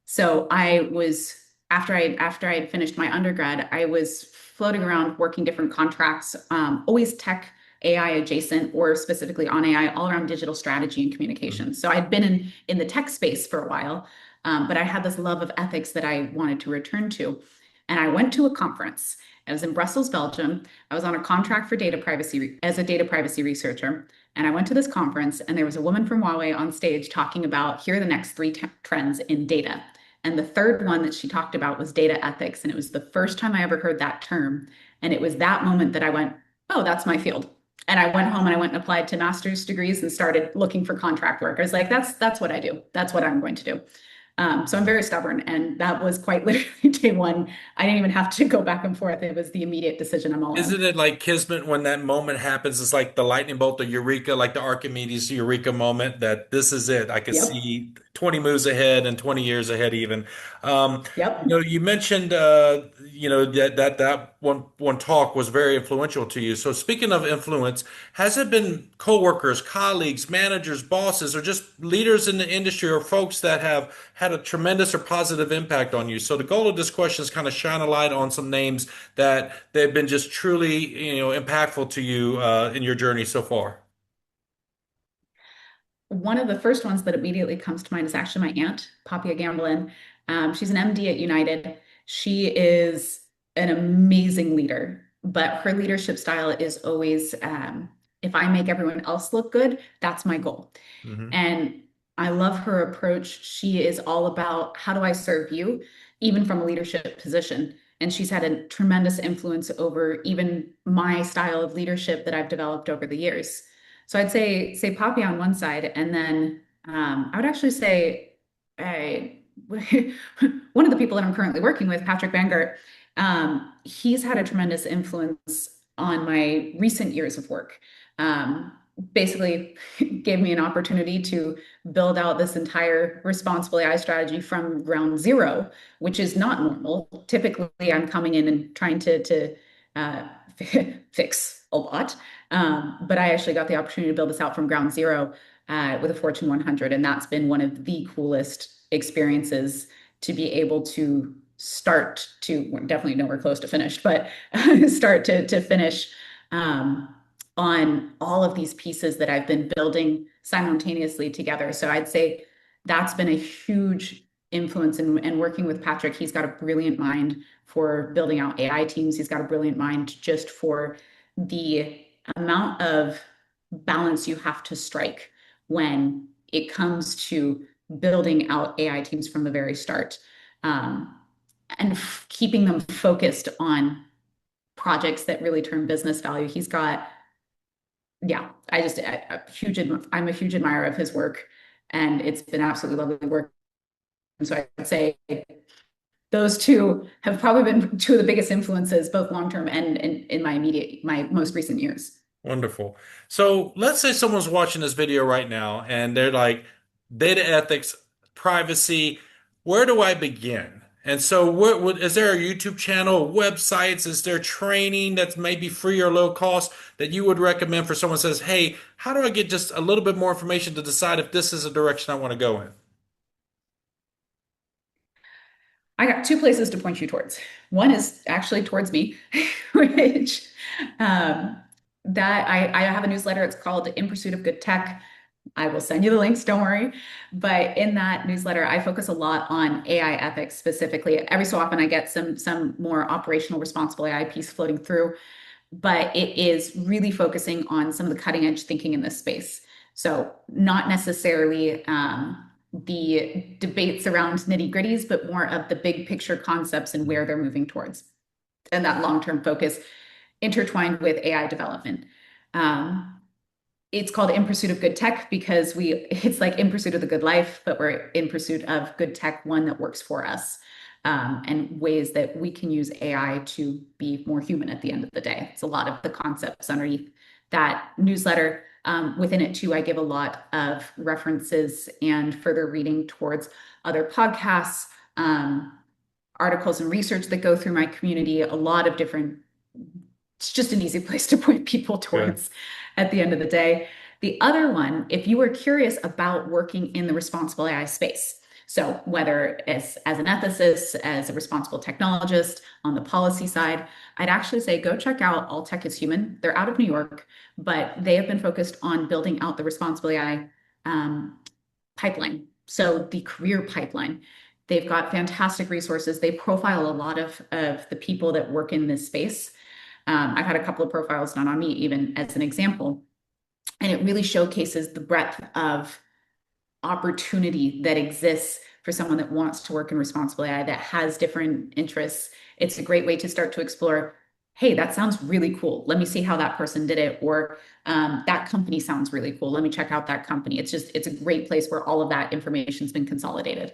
So I was after I had finished my undergrad, I was floating around working different contracts, always tech AI adjacent or specifically on AI, all around digital strategy and Mhm. communication. So I'd been in the tech space for a while, but I had this love of ethics that I wanted to return to. And I went to a conference. I was in Brussels, Belgium. I was on a contract for data privacy as a data privacy researcher. And I went to this conference, and there was a woman from Huawei on stage talking about here are the next three trends in data. And the third one that she talked about was data ethics. And it was the first time I ever heard that term. And it was that moment that I went, oh, that's my field. And I went home and I went and applied to master's degrees and started looking for contract work. I was like, that's what I do. That's what I'm going to do. So I'm very stubborn, and that was quite literally day one. I didn't even have to go back and forth. It was the immediate decision. I'm all in. Isn't it like Kismet when that moment happens? It's like the lightning bolt, the eureka, like the Archimedes eureka moment that this is it. I could Yep. see 20 moves ahead and 20 years ahead even. Yep. You mentioned that one talk was very influential to you. So speaking of influence, has it been coworkers, colleagues, managers, bosses, or just leaders in the industry or folks that have had a tremendous or positive impact on you? So the goal of this question is kind of shine a light on some names that they've been just truly, impactful to you in your journey so far. One of the first ones that immediately comes to mind is actually my aunt, Papia Gambelin. She's an MD at United. She is an amazing leader, but her leadership style is always if I make everyone else look good, that's my goal. Hmm. And I love her approach. She is all about how do I serve you, even from a leadership position. And she's had a tremendous influence over even my style of leadership that I've developed over the years. So I'd say Poppy on one side, and then I would actually say I, one of the people that I'm currently working with, Patrick Bangert, he's had a tremendous influence on my recent years of work. Um, Basically gave me an opportunity to build out this entire responsible AI strategy from ground zero, which is not normal. Typically, I'm coming in and trying to uh, fix a lot. But I actually got the opportunity to build this out from ground zero with a Fortune 100. And that's been one of the coolest experiences to be able to start to, we're definitely nowhere close to finished, but start to finish on all of these pieces that I've been building simultaneously together. So I'd say that's been a huge influence in working with Patrick. He's got a brilliant mind for building out AI teams. He's got a brilliant mind just for the amount of balance you have to strike when it comes to building out AI teams from the very start, and keeping them focused on projects that really turn business value. He's got, yeah, I'm a huge admirer of his work, and it's been absolutely lovely work. And so I'd say those two have probably been two of the biggest influences, both long term and in my most recent years. Wonderful. So let's say someone's watching this video right now and they're like, data ethics, privacy, where do I begin? And so, is there a YouTube channel, websites? Is there training that's maybe free or low cost that you would recommend for someone who says, hey, how do I get just a little bit more information to decide if this is a direction I want to go in? I got two places to point you towards. One is actually towards me, which um, that I have a newsletter. It's called In Pursuit of Good Tech. I will send you the links, don't worry. But in that newsletter, I focus a lot on AI ethics specifically. Every so often, I get some more operational responsible AI piece floating through, but it is really focusing on some of the cutting edge thinking in this space. So not necessarily the debates around nitty gritties, but more of the big picture concepts and where they're moving towards, and that long term focus intertwined with AI development. Um, it's called In Pursuit of Good Tech because it's like in pursuit of the good life, but we're in pursuit of good tech, one that works for us, and ways that we can use AI to be more human at the end of the day. It's a lot of the concepts underneath that newsletter. Within it, too, I give a lot of references and further reading towards other podcasts, articles, and research that go through my community. A lot of different, it's just an easy place to point people Good. towards at the end of the day. The other one, if you were curious about working in the responsible AI space, so whether as an ethicist, as a responsible technologist on the policy side, I'd actually say go check out All Tech is Human. They're out of New York, but they have been focused on building out the responsible AI pipeline. So the career pipeline. They've got fantastic resources. They profile a lot of the people that work in this space. I've had a couple of profiles done on me, even as an example, and it really showcases the breadth of opportunity that exists for someone that wants to work in responsible AI that has different interests. It's a great way to start to explore, hey, that sounds really cool. Let me see how that person did it. Or that company sounds really cool. Let me check out that company. It's a great place where all of that information's been consolidated.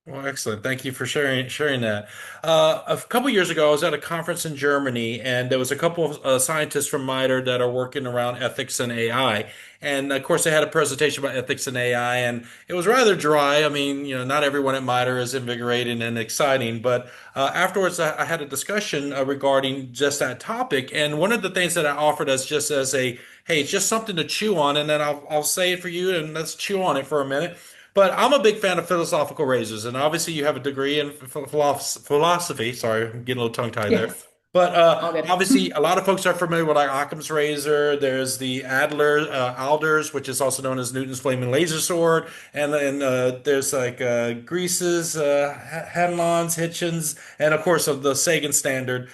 Well, excellent. Thank you for sharing that. A couple years ago, I was at a conference in Germany, and there was a couple of scientists from MITRE that are working around ethics and AI. And of course, they had a presentation about ethics and AI, and it was rather dry. I mean, not everyone at MITRE is invigorating and exciting, but afterwards, I had a discussion regarding just that topic. And one of the things that I offered as just as a, hey, it's just something to chew on, and then I'll say it for you, and let's chew on it for a minute. But I'm a big fan of philosophical razors, and obviously you have a degree in philosophy. Sorry, I'm getting a little tongue-tied there. Yes, But all good. obviously, a lot of folks are familiar with like Occam's razor. There's the Adler's, which is also known as Newton's flaming laser sword, and then there's like Grease's, Hanlon's, Hitchens, and of course of the Sagan standard.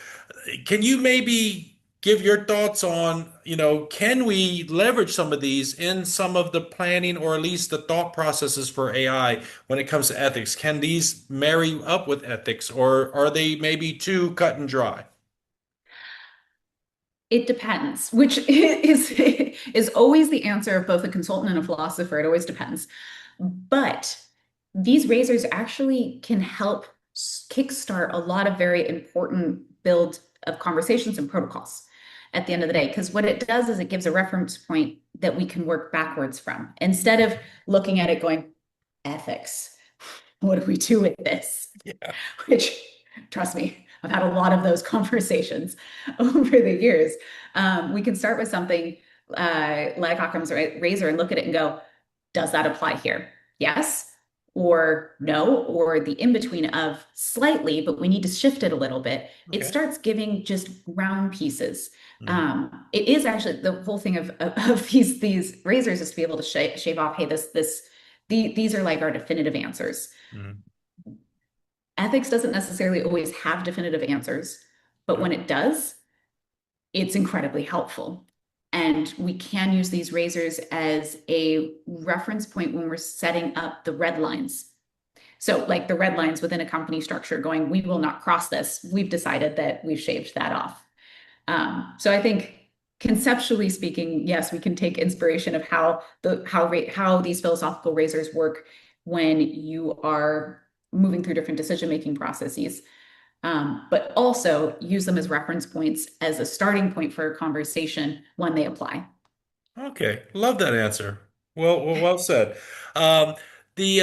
Can you maybe give your thoughts on, can we leverage some of these in some of the planning or at least the thought processes for AI when it comes to ethics? Can these marry up with ethics or are they maybe too cut and dry? It depends, which is always the answer of both a consultant and a philosopher. It always depends. But these razors actually can help kickstart a lot of very important build of conversations and protocols at the end of the day. Because what it does is it gives a reference point that we can work backwards from instead of looking at it going, ethics. What do we do with this? Yeah. Which, trust me, I've had a lot of those conversations over the years. We can start with something like Occam's razor and look at it and go, does that apply here? Yes or no, or the in between of slightly, but we need to shift it a little bit. It Okay. starts giving just round pieces. Mhm. It is actually the whole thing of these razors is to be able to shave off, hey, these are like our definitive answers. Mhm. Ethics doesn't necessarily always have definitive answers, but Yeah. when it does, it's incredibly helpful. And we can use these razors as a reference point when we're setting up the red lines. So, like the red lines within a company structure going, we will not cross this. We've decided that we've shaved that off. So I think conceptually speaking, yes, we can take inspiration of how these philosophical razors work when you are moving through different decision-making processes, but also use them as reference points as a starting point for a conversation when they apply. Okay, love that answer. Well said. Um, the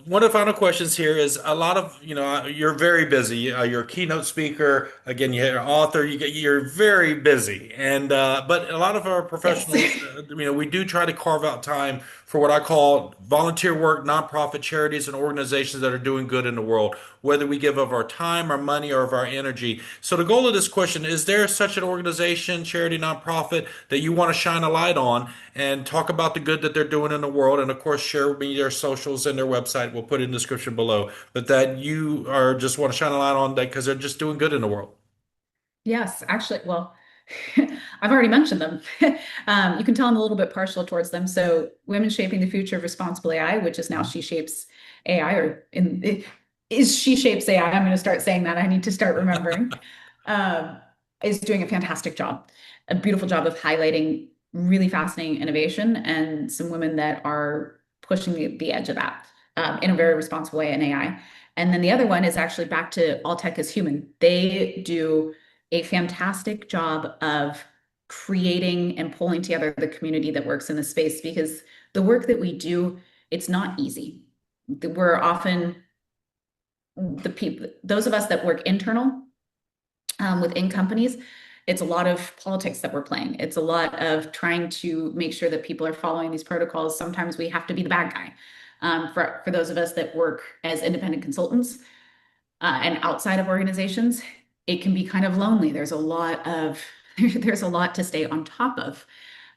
one of the final questions here is a lot of you're very busy. You're a keynote speaker. Again, you're an author. You're very busy, and but a lot of our Yes. professionals, we do try to carve out time for what I call volunteer work, nonprofit charities, and organizations that are doing good in the world. Whether we give of our time, our money, or of our energy. So the goal of this question is: there such an organization, charity, nonprofit that you want to shine a light on and talk about the good that they're doing in the world? And of course, share with me their socials and their website. We'll put it in the description below. But that you are just want to shine a light on that because they're just doing good in the world. Yes, actually, well, I've already mentioned them. You can tell I'm a little bit partial towards them. So, Women Shaping the Future of Responsible AI, which is now Mhm. She Shapes AI, is She Shapes AI. I'm going to start saying that. I need to start remembering. Um, is doing a fantastic job, a beautiful job of highlighting really fascinating innovation and some women that are pushing the edge of that in a very responsible way in AI. And then the other one is actually back to All Tech is Human. They do a fantastic job of creating and pulling together the community that works in the space because the work that we do, it's not easy. We're often the people, those of us that work internal within companies, it's a lot of politics that we're playing. It's a lot of trying to make sure that people are following these protocols. Sometimes we have to be the bad guy. For those of us that work as independent consultants, and outside of organizations, it can be kind of lonely. There's a lot to stay on top of.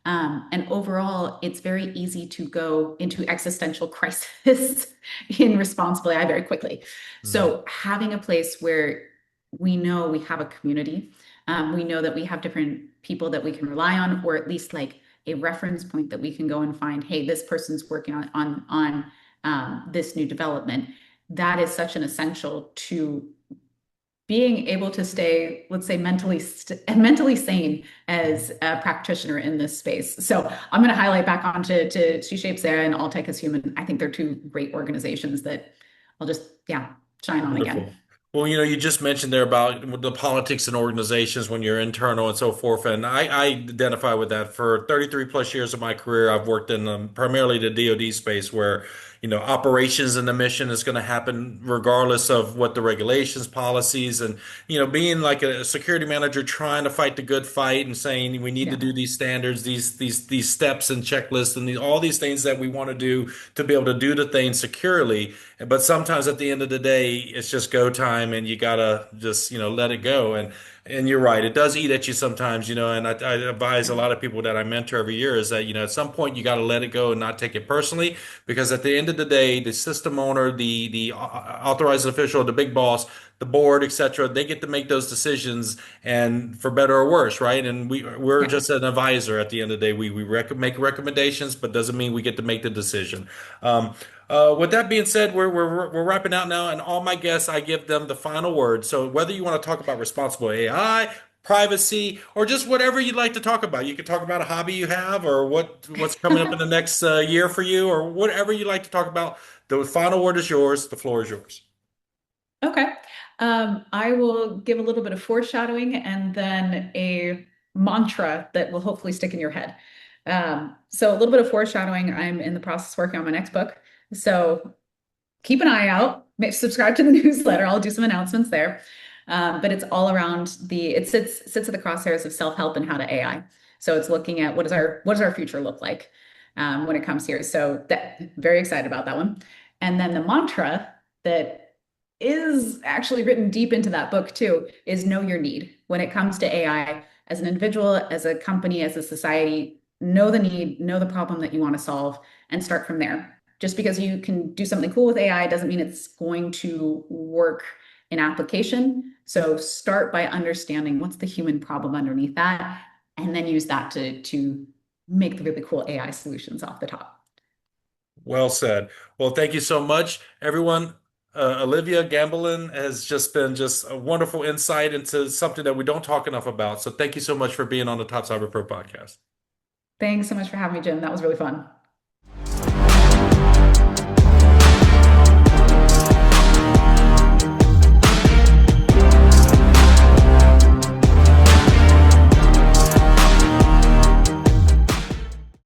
And overall, it's very easy to go into existential crisis in responsible AI very quickly. Mhm. So having a place where we know we have a community, we know that we have different people that we can rely on, or at least like a reference point that we can go and find, hey, this person's working on this new development. That is such an essential to being able to stay, let's say, mentally sane as a practitioner in this space. So I'm going to highlight back onto to She Shapes There and All Tech is Human. I think they're two great organizations that I'll just, yeah, shine on again. Wonderful. Well, you just mentioned there about the politics and organizations when you're internal and so forth, and I identify with that. For 33 plus years of my career, I've worked in primarily the DoD space, where operations and the mission is going to happen regardless of what the regulations, policies, and being like a security manager, trying to fight the good fight and saying we need to Yeah, do these standards, these steps and checklists, and all these things that we want to do to be able to do the thing securely. But sometimes at the end of the day, it's just go time and you gotta just, let it go. And you're right, it does eat at you sometimes, and I advise a yeah, lot of people that I mentor every year is that, at some point you gotta let it go and not take it personally, because at the end of the day, the system owner, the authorized official, the big boss, the board, etc., they get to make those decisions, and for better or worse, right? And we're yeah. just an advisor at the end of the day. We make recommendations, but doesn't mean we get to make the decision. Um, with that being said, we're wrapping out now, and all my guests, I give them the final word. So whether you want to talk about responsible AI, privacy, or just whatever you'd like to talk about, you can talk about a hobby you have, or what's coming up in the next year for you, or whatever you like to talk about. The final word is yours. The floor is yours. Okay. I will give a little bit of foreshadowing and then a mantra that will hopefully stick in your head. So a little bit of foreshadowing. I'm in the process of working on my next book. So keep an eye out. Subscribe to the newsletter. I'll do some announcements there. But it's all around it sits at the crosshairs of self-help and how to AI. So it's looking at what does our future look like when it comes here. So that very excited about that one. And then the mantra that is actually written deep into that book too is know your need. When it comes to AI, as an individual, as a company, as a society, know the need, know the problem that you want to solve, and start from there. Just because you can do something cool with AI doesn't mean it's going to work in application. So start by understanding what's the human problem underneath that, and then use that to make the really cool AI solutions off the top. Well said. Well, thank you so much, everyone. Olivia Gambelin has just been just a wonderful insight into something that we don't talk enough about. So thank you so much for being on the Top Cyber Pro podcast. Thanks so much for having me, Jim. That was really fun.